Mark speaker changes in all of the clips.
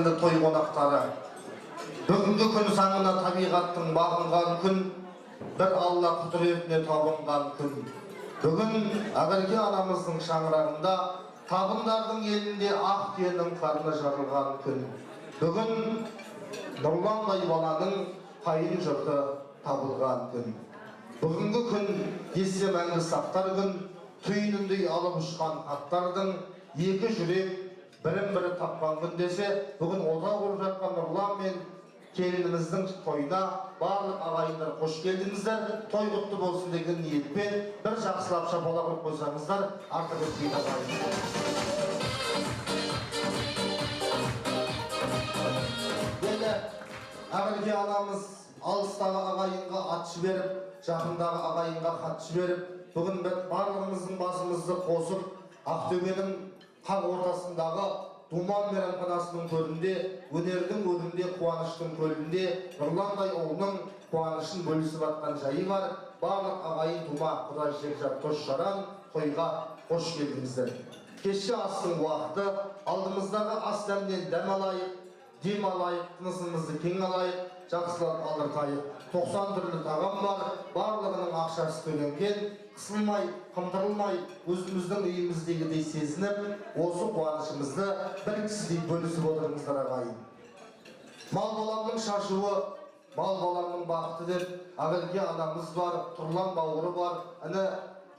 Speaker 1: қадірлі той қонақтары, бүгінгі күн саңына табиғаттың бағынған күн, бір Алла құдіретіне табынған күн. Бүгін Ақерке анамыздың шаңырағында, табындардың елінде ақ түйенің қарны жарылған күн. Бүгін Нұрландай баланың қайын жұрты табылған күн. Бүгінгі күн есте мәңгі сақтар күн, түйініндей алып ұшқан аттардың екі жүрек бірін-бірі тапқан күн десе, бүгін ота құрып жатқан Нұрлан мен келініміздің тойына барлық ағайындар қош келдіңіздер, той құтты болсын деген ниетпен бір жақсылап шапалақ ұрып қойсаңыздар, артық өтпей ағайын. Енді Ақерке анамыз алыстағы ағайынға ат жіберіп, жақындағы ағайынға хат жіберіп, бүгін барлығымыздың басымызды қосып, Ақтөбенің қақ ортасындағы Думан мейрамханасының төрінде, өнердің өрінде, қуаныштың көлінде Нұрландай ұлының қуанышын бөлісіп атқан жайы бар. Барлық ағайын тума, құдай жекжат, дос-жаран тойға қош келдіңіздер. Кешкі астың уақыты, алдымыздағы ас дәмнен дәм алайық, дем алайық, тынысымызды кең алайық, жақсылап алдыртайық. 90 түрлі тағам бар, барлығының ақшасы төленген, қысылмай, қымтырылмай, өзіміздің үйіміздегідей сезініп, осы қуанышымызды бір кісідей бөлісіп отырыңыздар ағайын. Мал баламның шашуы, мал баламның бақыты деп, Ақерке анамыз бар, Тұрлан бауыры бар, іні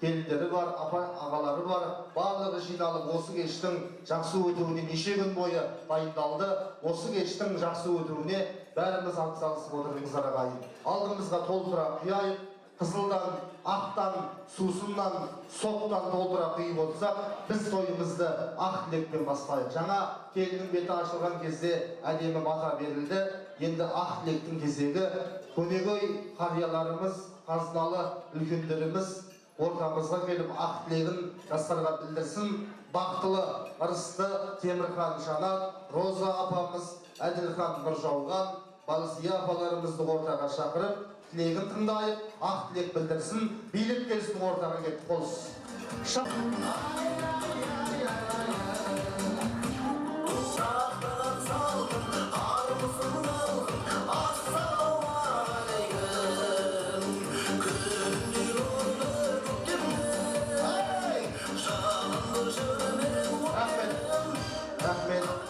Speaker 1: келіндері бар, апа ағалары бар, барлығы жиналып осы кештің жақсы өтуіне неше күн бойы дайындалды. Осы кештің жақсы өтуіне бәріміз атсалысып отырыңыздар ағайын. Алдымызға толтыра құяйық, қызылдан, ақтан, сусыннан, соқтан толтыра құйып отырсақ, біз тойымызды ақ тілекпен бастайық. Жаңа келіннің беті ашылған кезде әдемі бата берілді. Енді ақ тілектің кезегі, көнегөй қарияларымыз, қазыналы үлкендеріміз ортамызға келіп ақ тілегін жастарға білдірсін. Бақтылы Ырысты, Темірхан Жанат, Роза апамыз, Әділхан Нұржауған, Балсия апаларымызды ортаға шақырып, тілегін тыңдайық, ақ тілек білдірсін. Билік келсін ортаға кетіп қолсын.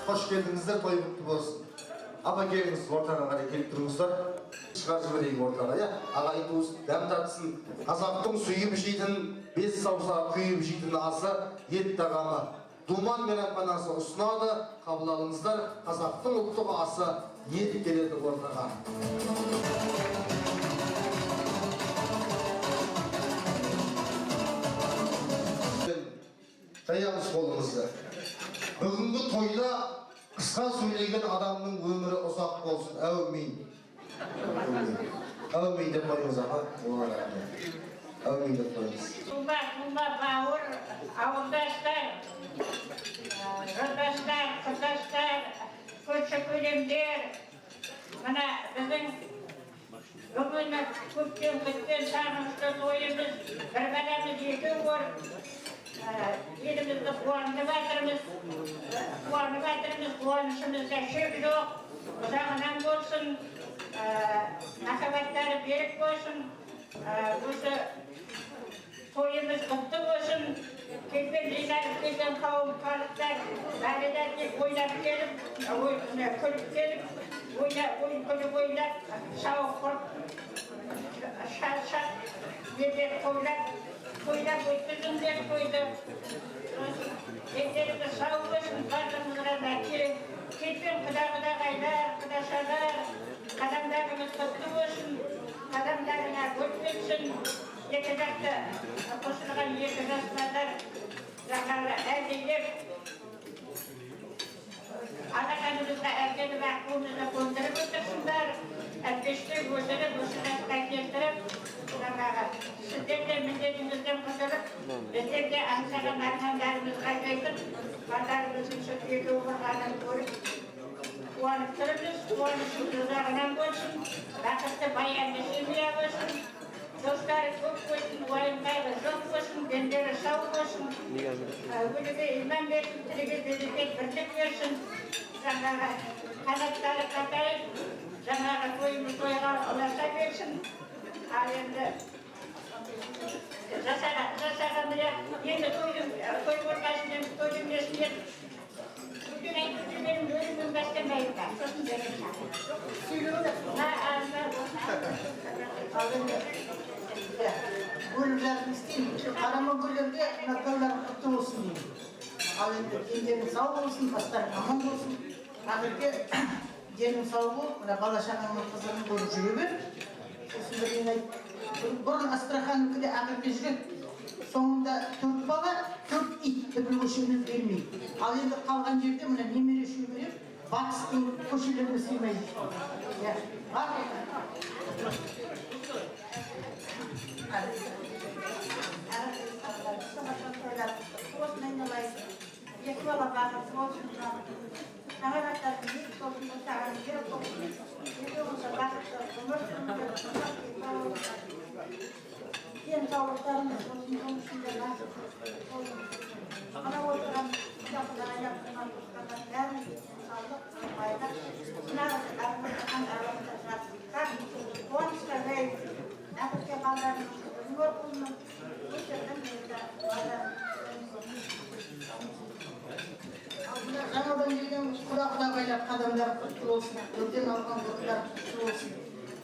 Speaker 1: Қош келдіңіздер, той құтты болсын. Апа келіңіз, ортаға қарай келіп тұрыңыздар. Шығар жіберейік ортаға, ағайын туыс дәм татсын. Қазақтың сүйіп жейтін, бес саусағы күйіп жейтін асы ет тағамы. Думан мейрамханасы ұсынады, қабыл алыңыздар. Қазақтың ұлттық асы ет келеді ортаға. Жайыңыз қолыңызды. Бүгінгі тойда қысқа сөйлеген адамның өмірі ұзақ болсын. Әумин. Әумин деп қойыңыз аға. Әумин деп қойыңыз.
Speaker 2: Тұлба бауыр, ауылдастар, жолдастар, құрдастар, көрші көлемдер. Мына біздің бүгін көптен күткен сағынышты тойымыз, бір баламыз екі ор. Елімізді қуанып жатырмыз, қуанышымызда шек жоқ, ұзағынан болсын, махаббаттары берік болсын, осы тойымыз құтты болсын. Келген жиналып келген қауым халықтар бәрі ойлап келіп, күліп келіп, ойын-күліп ойлап, сауық құрып, шат-шат елдер тойлап өткізіңдер тойды. Ендеріңіз сау болсын, барлығыңызға нәтиже. Кетпен құда-құдағайлар, құдашалар, қадамдарыңыз құтты болсын, қадамдарыңа гүл берсін. Екі жақты қосылған екі жастар жақары әлдейлеп, алақанымызға әкеліп ақуымызды қондырып отырсыңдар. Әтпештер өсіріп, осы жасқа келтіріп, сіздерде міндетіңізден құтылып, біздерде аңсаған армандарымызға жетіп, балдарымыздың сүтегі ұғырғанын көріп, қуанып тұрмыз. Қуанышымыз ұзағынан болсын, бақытты баянды семья болсын, достары көп болсын, уайымдары жоқ болсын, дендері сау болсын, өліге иман берсін, тіріге берекет бірлік берсін. жаңағы қанаттары қатайып, жаңағы тойға ұласа берсін. Ал енді жасаған енді той ортасымен тойдың несінен үлкен айтып жүргенім өзімнен бастамайды да. Сосын беремін.
Speaker 3: Ал енді бөліп жатып істеймін. Қарама бөлерде мына тойлар құтты болсын деймін. Ал енді дендерің сау болсын, бастарың аман болсын. Ақырғы денің сау болып, мына бала-шағаңның қызығын көріп жүре бер. Сосын бірден айт. Бұрын Астрахан'дікінде ақырғы жүреді. Соңында 4 бала, 4 ит бір көшемен бермейді. Ал енді қалған жерде мына немере шөберем батыстың көшелеріне сыймайды. Бар.
Speaker 4: Екі бала бағып болсын, шағараттардың екі болсын, шағарын беріп болсын, екі болса бақытты ғұмыр сүріңдер, денсаулықтарыңыз болсын, оның ішінде бақытты болсын. Ана отырған, жақындаған, жақындаған, туысқандар бәріміз денсаулық, пайда, нағыз армысыған аралықта жатсыздар, қуанышқа жайып, әкірге балдарымыз, ғұмыр құлының, өшірдің елді балдарымыз.
Speaker 3: Жаңадан келген құда байлап қадамдар құтты болсын, өрден алған құтылар құтты болсын.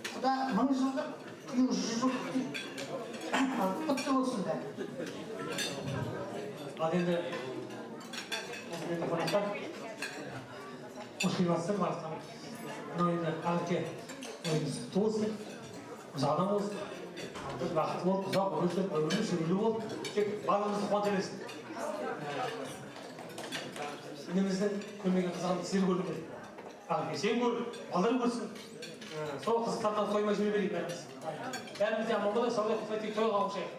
Speaker 3: Құда 1000 жылдық, 100 жылдық құтты болсын да.
Speaker 5: Ал енді қонақтар қош келіпсіздер барыстан. Мынау енді ақерке ойымыз құтты болсын, ұзағынан болсын. Біз бақытты болып, ұзақ өмірі сүрілі болып, тек барлығымызды қуанта берсін. Ініміздің көрмеген қызығын сіздер көрдіңдер. Ақерке сен көр, балдар көрсін. Сол қызықтардан қоймай жүре берейік бәріміз. Бәріміз де аман болайық, саулық құлай тек тойға қауышайық.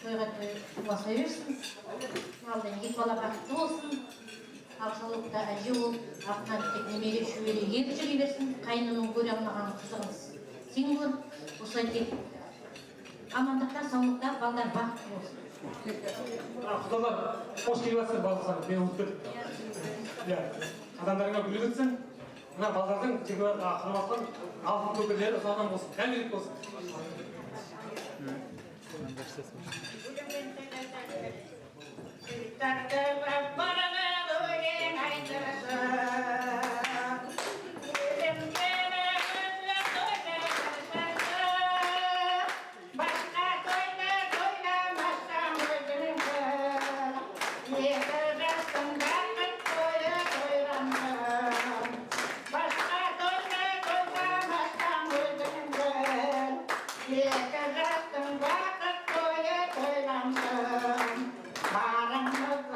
Speaker 4: Тойға туаса берсін. Алдан екі бала бақытты болсын. Ақсаулықта әже болып, артынан тек немере шөбере еріп жүре берсін. Қайнының көре алмаған қызығын сен көр. Осылай тек амандықта, саулықта балдар бақытты болсын.
Speaker 5: Құдалар, қош келіпсіздер балықсаны, мен ұмытып кеттім. Адамдарыңа гүл кетсін, мына балдардың тегі ақырып атқан алтын көпірлері ұзағынан болсын, мәңгілік болсын.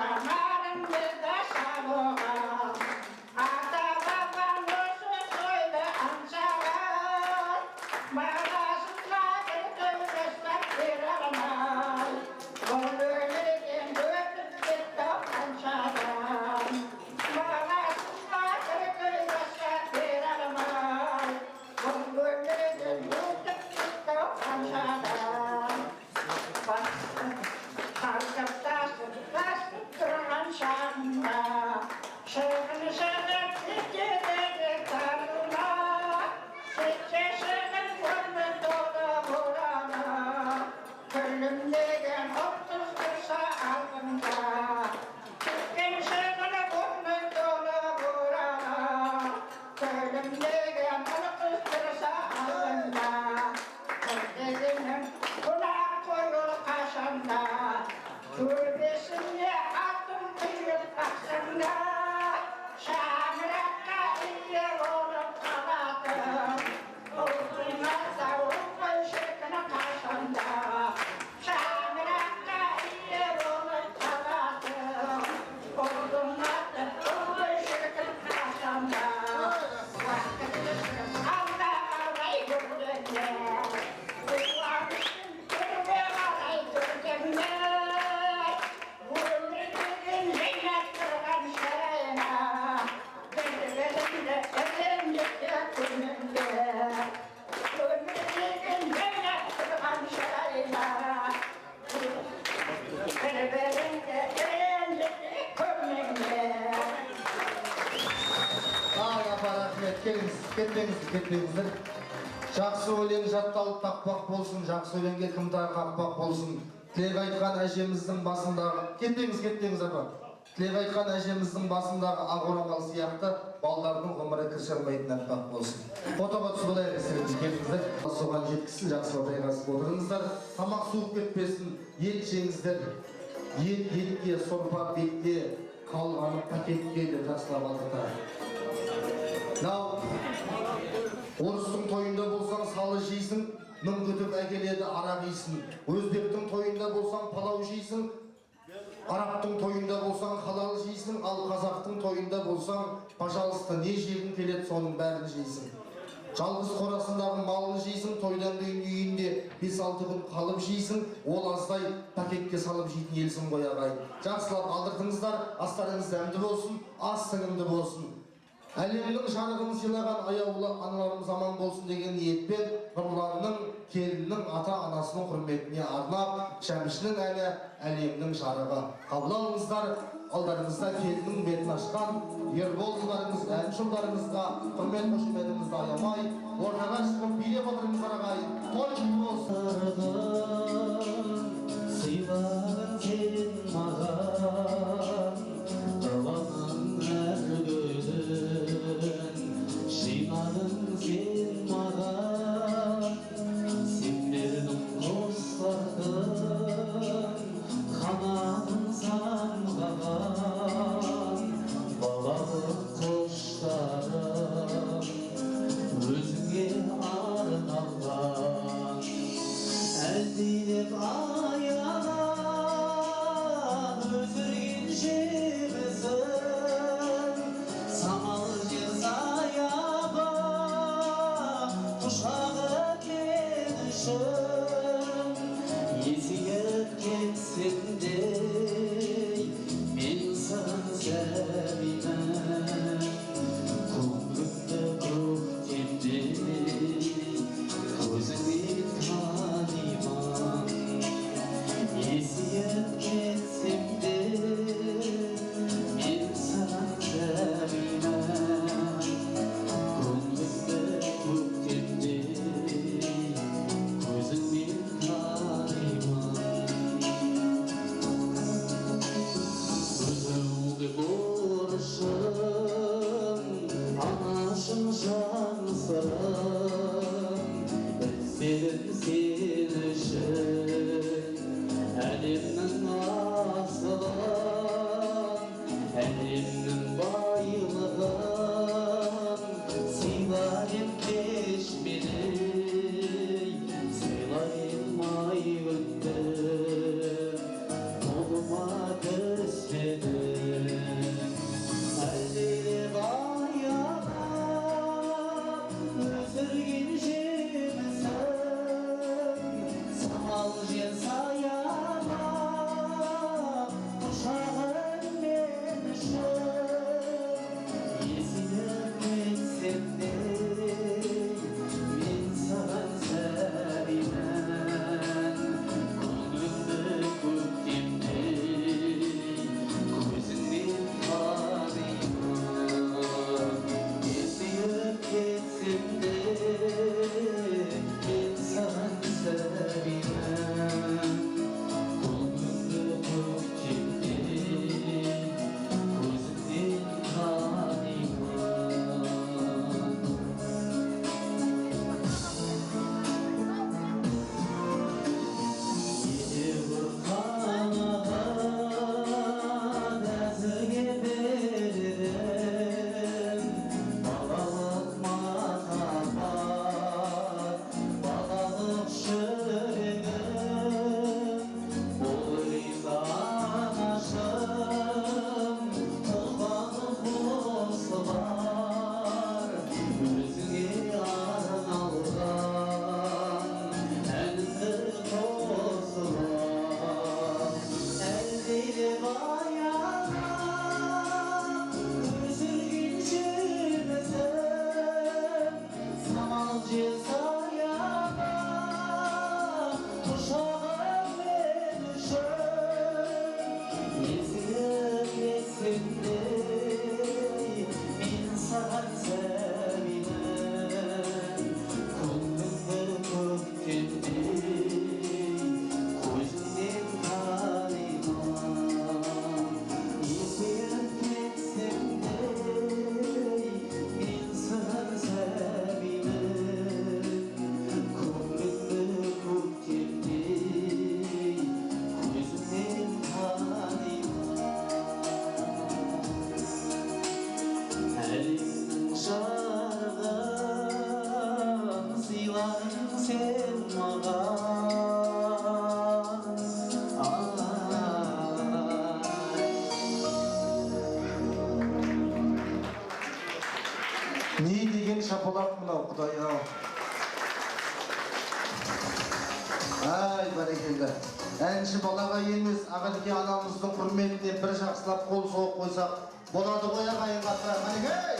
Speaker 2: Barang
Speaker 1: кетпеңіздер. Жақсы өлең жатталып тақпақ болсын, жақсы өлеңге кімдар қақпақ болсын. Тілек айтқан әжеміздің басындағы, кетпеңіз апа. Тілек айтқан әжеміздің басындағы ақ орамал сияқты балдардың ғұмыры кіршілмейтін аппақ болсын. Фотоға түсіп болайық есіріңіз келіңіздер. Соған жеткісін, жақсы отырғасып отырыңыздар. Тамақ суып кетпесін, ет жеңіздер. Етке, сорпа, бетке, қалғаны пакетке деп жақсылап алдықтар. Орыстың тойында болсаң салы жейсің, мың күтіп әкеледі арақ исін. Өзбектің тойында болсаң палау жейсің, арабтың тойында болсаң халал жейсің, ал қазақтың тойында болсаң, пожалуйста, не жегің келеді соның бәрін жейсің. Жалғыз қорасындағы малын жейсің, тойдан кейін үйінде 5-6 күн қалып жейсің, ол аздай пакетке салып жейтін елсің ғой ағайын. Жақсылап алдыртыңыздар, астарыңыз дәмді болсын, ас сіңімді болсын. Әлемнің жарығын сыйлаған аяулы аналарымыз аман болсын деген ниетпен Нұрланның келіннің ата-анасының құрметіне арнап Шәмшінің әні әлемнің жарығы. Қабыл алыңыздар, алдарыңызда келіннің бетін ашқан ерболдарыңыз, әншілдарыңызға құрмет қошеметіңізді аямай, ортаға шығып билеп отырыңыздар ағайын. Той болсын.
Speaker 6: Сыйлаған келін маған, жинадың сен маған, сен бердің қостардың, қанатын самғаған, балалық құштарым, өзіңе арналған, әлдилеп аяған өсірген жемісің, самал жер саяба құшағы мен үшін, есейіп кетсем де мен саған сәбимін, көңілімді көктемдей көзіңнен танимын, есейіп кетсем де мен саған сәбимін, көңілімді көктемдей көзіңнен танимын. Өзіңді борышым, анашым жан сырым, білсем сен үшін әлемнің асылын, әлемнің байлығын сыйлайын кешпелей, сыйлаймай күндім, қолыма түспеді.
Speaker 1: шапалақ мынау, Құдай-ау. Ай, бәрекелді. Әнші балаға емес, Ағалке анамыздың құрметіне бір жақсылап қол соғып қойсақ, болады ғой ағайын қатыра. Мәнекей!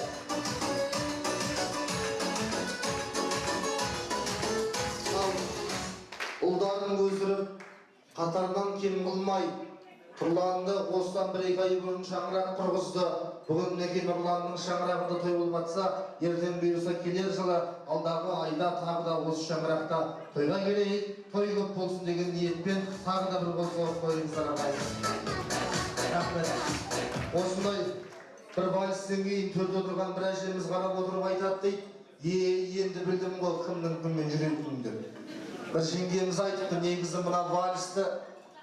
Speaker 1: Ұлдарын өсіріп, қатардан кем қылмай, Тұрланды осыдан 1-2 ай бұрын шаңырақ тұрғызды. Бүгін мінекей Нұрланның шаңырағында той болып жатса, ертең бұйырса келер жылы алдағы айда тағы да осы шаңырақта тойға келейік, той көп болсын деген ниетпен тағы да бір қол соғып қойыңыздар ағайын. Рахмет. Осындай бір вальстен кейін төрде отырған бір әжеміз қарап отырып айтады дейді, енді білдім ғой кімнің кіммен жүретінін деп. Бір жеңгеміз айтыпты, негізі мына вальсті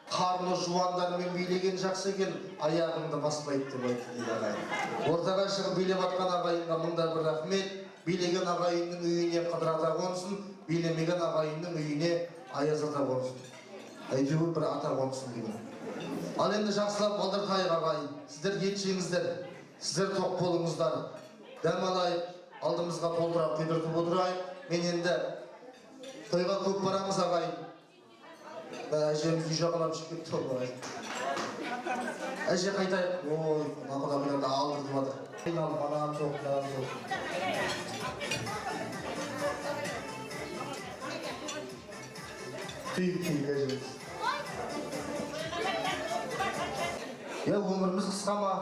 Speaker 1: қарны жуандармен билеген жақсы екен, аяғыңды баспайды деп айтты дейді ағайын. Ортаға шығып билеп атқан ағайынға мыңда бір рахмет. Билеген ағайынның үйіне қыдырата қонсын, билемеген ағайынның үйіне аяз ата қонсын. Әйтеуір бір ата қонсын деген. Ал енді жақсылап балдыртайық ағайын. Сіздер ет жеңіздер, сіздер тоқ болыңыздар. Дәм алайық, алдымызға толтыра құйдыртып отырайық. Мен енді тойға көп барамыз ағайын. Әжеміз үй жағынан шығып кетті ғой. Әже қайтайық. Ой, мақұда білімді алдыртып жатыр. Айналып, анам соқ, мынам соқ. Түйіп әжеміз. Өміріміз қысқа ма?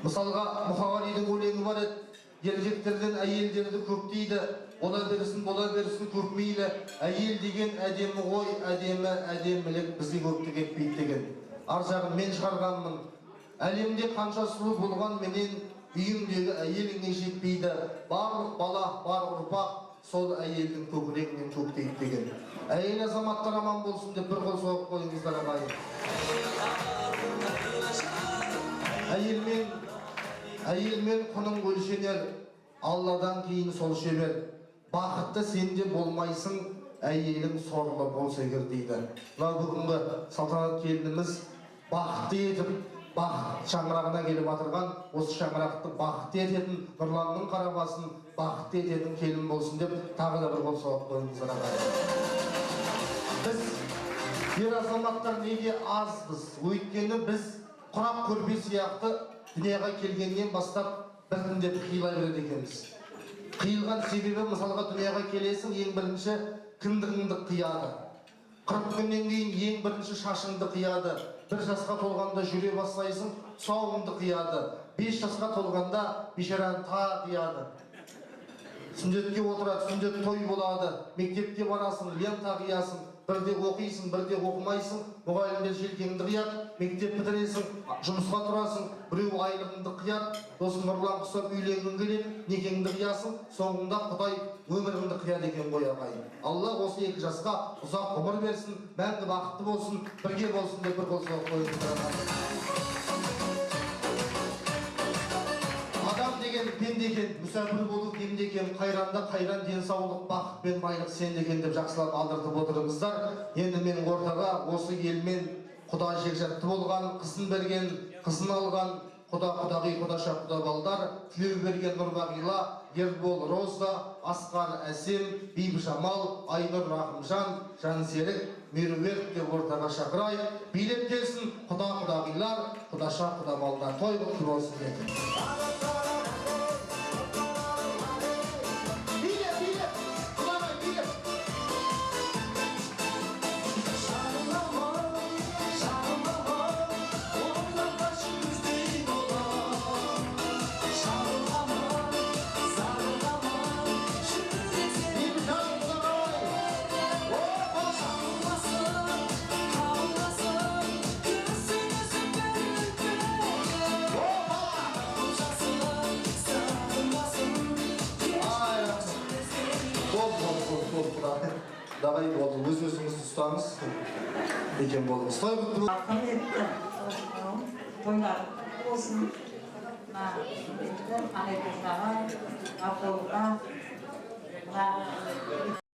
Speaker 1: Мысалға, Мұқағалидың өлеңі бар еді. Еркектерден әйелдерді көп дейді. Бола берсін көп мейлі. Әйел деген әдемі ғой, әдемілік бізге көпті кетпейді деген. Ар жағын мен шығарғанмын. Әлемде қанша сұлу болған менен үйімдегі әйеліңе жетпейді. Барлық бала, бар ұрпақ сол әйелдің көкірегінен көктейді деген. Әйел азаматтар аман болсын деп бір қол соғып қойыңыздар ағайын. Әйелмен құның өлшенер, Алладан кейін сол шебер. Бақытты сенде болмайсың, әйелің сорлы болса егер дейді. Мына бүгінгі салтанат келініміз бақытты етіп, бақыт шаңырағына келіп атырған, осы шаңырақты бақытты ететін, Нұрланның қарабасын бақытты ететін келін болсын деп тағы да бір қол соғып қойыңыздар ағайын. Біз ер азаматтар неге азбыз? Өйткені біз құрақ көрпе сияқты дүнияға келгеннен бастап біртіндеп қиылай береді екенбіз. Қиылған себебі мысалға дүнияға келесің, ең бірінші кіндігіңді қияды. 40 күннен кейін ең бірінші шашыңды қияды. 1 жасқа толғанда жүре бастайсың, сауыңды қияды. 5 жасқа толғанда бешараны тағы қияды. Сүндетке отырады, сүндет той болады. Мектепке барасың, лента қиясың. Бірде оқисың, бірде оқымайсың, мұғалімдер желкеңді қияды, мектеп бітіресің, жұмысқа тұрасың, біреу айлығыңды қияды, досың Нұрлан құсап үйленгің келеді, некеңді қиясың, соңында Құдай өміріңді қияды екен ғой ағайын. Алла осы 2 жасқа ұзақ ғұмыр берсін, мәңгі бақытты болсын, бірге болсын деп бір қол соғып қойыңыздар ағайын. Адам деген пенде екен, мүсәпір болу пенде екен, қайранда қайран денсаулық, бақыт пен байлық сенде екен деп жақсылап алдыртып отырыңыздар. Енді менің ортаға осы елмен құда жекжатты болған, қысын берген, қысын алған, құда-құдағи, құдаша құда балдар, тілеу берген Нұрбағила, Ербол Роза, Асқар Әсем, Бибіжамал, Айнұр Рахымжан, Жансерік, Меруерт деп ортаға шақырайық. Билеп келсін құда-құдағилар, құдаша құда балдар. Той құтты болсын деді. Дағай болды, өз-өзіңізді ұстаңыз, екен болыңыз. Той құтты
Speaker 7: тойлар болсын, ағайдыздағы, автобуға,